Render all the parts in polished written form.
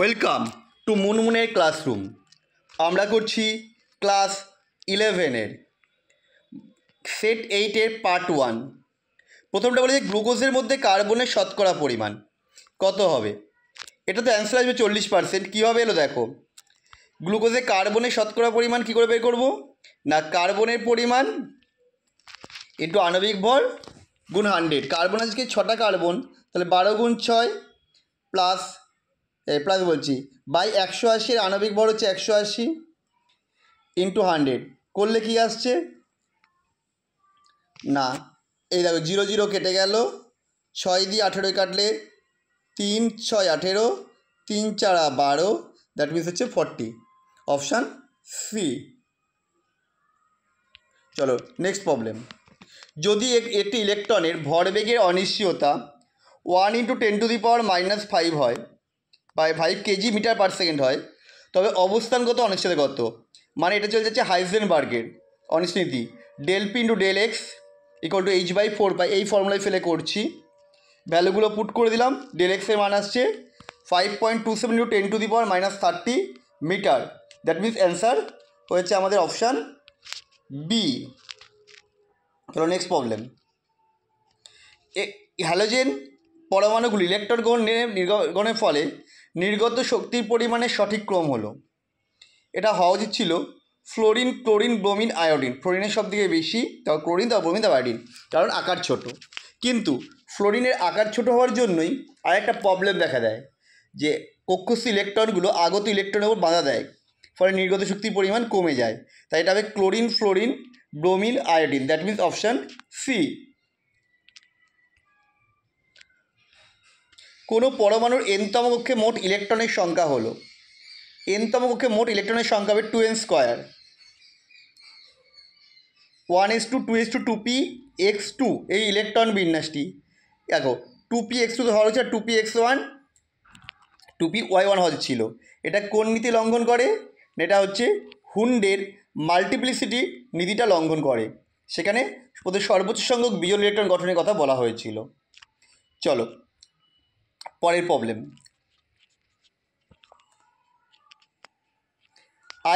Welcome to মুনমুনের classroom. আমরা করছি class 11-এর set 8-এর part 1। প্রথমটা বলে যে গ্লুকোজের মধ্যে কার্বনের শতকরা পরিমাণ কত হবে। এটা তো অ্যান্সার আসবে 40%। কীভাবে এলো দেখো, গ্লুকোজে কার্বনের শতকরা পরিমাণ কী করে বের করবো না, কার্বনের পরিমাণ ইন্টু আণবিক ভর গুণ 100। কার্বন আজকে 6টা কার্বন, তাহলে 12 গুণ 6 প্লাস বলছি বাই 180, আণবিক ভর হচ্ছে 180 ইন্টু 100 করলে কি আসছে না, এই দেখো 0 0 কেটে গেল, 6 দিয়ে 18 কাটলে 3 6 18, 3 4 12, দ্যাট মিনস হচ্ছে 40। Option C. চলো নেক্সট প্রবলেম। যদি একটি ইলেকট্রনের ভরবেগের অনিশ্চয়তা 1 × 10⁻⁻5 হয় বা 5 কেজি মিটার পার সেকেন্ড হয়, তবে অবস্থানগত অনিশ্চয়তা কত। মানে এটা চলে যাচ্ছে হাইজেনবার্গের অনিশ্চয়তা, del P × del X = h/4π। এই ফর্মুলায় ফেলে করছি, ভ্যালুগুলো পুট করে দিলাম। del X এর মান আসছে 5.27 × 10⁻30 মিটার। দ্যাট মিনস অ্যান্সার হয়েছে আমাদের অপশান বি। চলো নেক্সট প্রবলেম। হ্যালোজেন পরমাণুগুলি ইলেকট্রন গ্রহণের ফলে নির্গত শক্তির পরিমাণের সঠিক ক্রম হলো। এটা হওয়া উচিত ছিল ফ্লোরিন, ক্লোরিন, ব্রোমিন, আয়োডিন। ফ্লোরিনের সব থেকে বেশি, তারপর ক্লোরিন, তারপর ব্রোমিন, তারপর আয়োডিন, কারণ আকার ছোট। কিন্তু ফ্লোরিনের আকার ছোট হওয়ার জন্যই আরেকটা প্রবলেম দেখা দেয় যে কক্ষস্থ ইলেকট্রনগুলো আগত ইলেকট্রনের উপর বাধা দেয়, ফলে নির্গত শক্তির পরিমাণ কমে যায়। তাই এটা হবে chlorine, fluorine, bromine, iodine. That means option C. কোনো পরমাণুর এনতম কক্ষে মোট ইলেকট্রনের সংখ্যা হলো, এনতম কক্ষে মোট ইলেকট্রনের সংখ্যা হবে 2n²। 1:2:2p(x2) এই ইলেকট্রন বিন্যাসটি দেখো, 2p(x2) তো হওয়া হচ্ছে, আর 2p(x1) 2p(y1) হওয়া ছিল। এটা কোন নীতি লঙ্ঘন করে? এটা হচ্ছে হুন্ডের মাল্টিপ্লিসিটি নীতিটা লঙ্ঘন করে। সেখানে ওদের সর্বোচ্চ সংখ্যক বিজোড় ইলেকট্রন গঠনের কথা বলা হয়েছিল। চলো পরের প্রবলেম।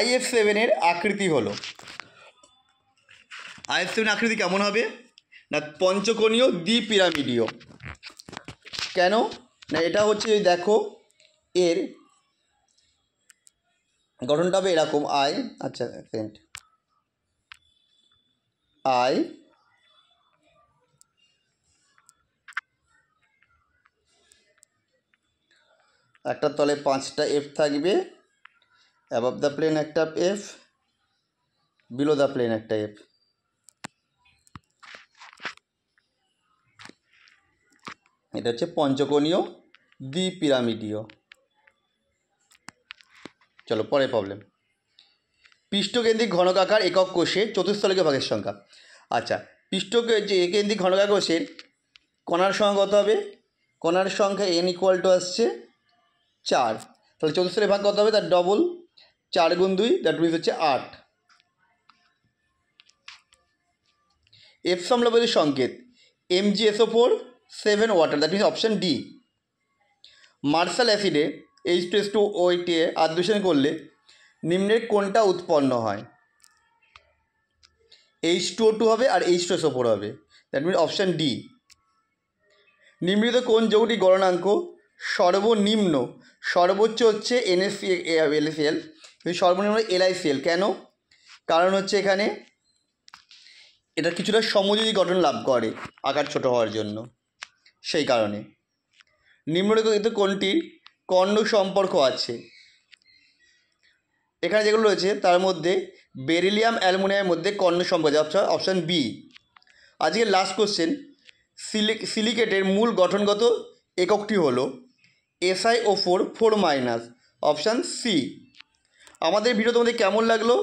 IF7-এর আকৃতি হলো, IF7 আকৃতি কেমন হবে না, পঞ্চকোণীয় দ্বিপিরামিডীয়। কেন না, এটা হচ্ছে দেখো এর গঠনটা হবে এরকম আচ্ছা সেকেন্ড একটা তলে 5টা F থাকবে, অ্যাবভ দ্য প্লেন একটা F, বিলো দ্য প্লেন একটা F। এটা হচ্ছে পঞ্চকোণীয় দ্বিপিরামিডীয়। চলো পরের প্রবলেম। পৃষ্ঠকেন্দ্রিক ঘনকাকার একক কোষে চতুস্থলকীয় ভাগের সংখ্যা। আচ্ছা, পৃষ্ঠকেন্দ্রিক ঘনকাকার কোষের কণার সংখ্যা কত হবে? কণার সংখ্যা n = আসছে 4। তাহলে চতুস্থলের ভাগ কত হবে? তার ডবল, 4 গুণ 2, দ্যাট মিনস হচ্ছে 8। F সমলব্ধের সংকেত MgSO4 7 water, that means option D. Marshall অ্যাসিডে H2SO8 আদ্যুষণ করলে নিম্নের কোনটা উৎপন্ন হয়? H2O2 হবে আর H2SO4 হবে, দ্যাট মিনস অপশান ডি। নিম্নলিখিত কোন যৌগটি গলনাঙ্ক সর্বনিম্ন, সর্বোচ্চ হচ্ছে NaCl, কিন্তু সর্বনিম্ন LiCl। কেন? কারণ হচ্ছে এখানে এটা কিছুটা সমযোজী গঠন লাভ করে আকার ছোট হওয়ার জন্য, সেই কারণে। নিম্নলিখিত কোনটির কর্ণ সম্পর্ক আছে? এখানে যেগুলো রয়েছে তার মধ্যে বেরিলিয়াম অ্যালুমিনিয়ামের মধ্যে কর্ণ সম্পর্ক আছে, অপশান বি। আজকের লাস্ট কোশ্চেন, সিলিকেটের মূল গঠনগত এককটি হলো SiO4 4-, অপশান সি। আমাদের ভিডিও তোমাদের কেমন লাগলো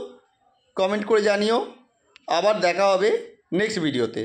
কমেন্ট করে জানিও। আবার দেখা হবে নেক্সট ভিডিওতে।